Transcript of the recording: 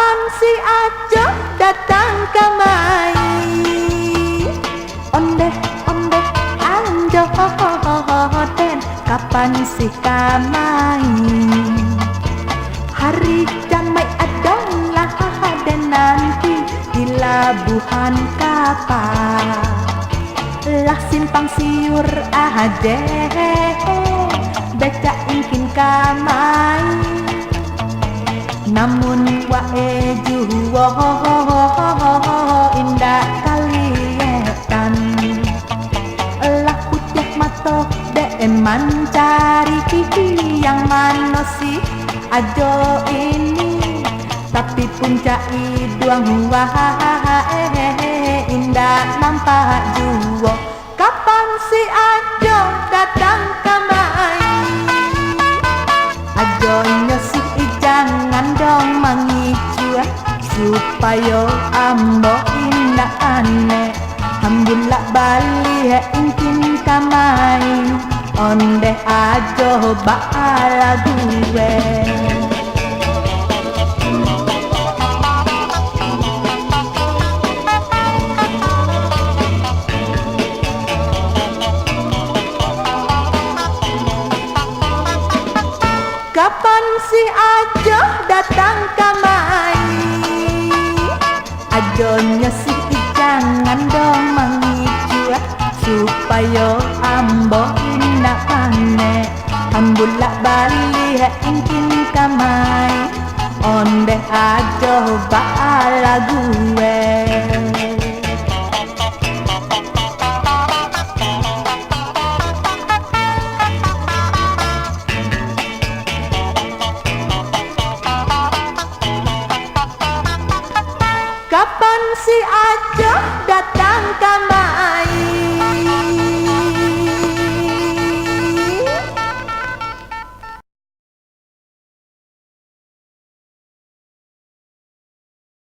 Kapan si Ajo datang kemari? Ondeh ondeh Anjo den, kapan si kamai? Hari damai adalah dan nanti di labuhan kapal. Lah simpang siur ade, beca ingkin kamai. Namun wae juwo indah kalietan. Lah putih matok de mencari kiki yang manosi Ajo ini, tapi puncak iduang indah nampak juwo. Kapan si Ajo datang kemari? Ajo nyosi jangan dong mengicu, supaya ambo indah aneh. Hambulak bali ingkin kamai, ondeh Ajo baala gue. Kapan si Ajo datang kemari? Ajo nyesih jangan dong mengicu, supaya ambo indah aneh. Hambulak bali ingkin kamai, ondeh Ajo baala gue. Kapan si Ajo datang kemari?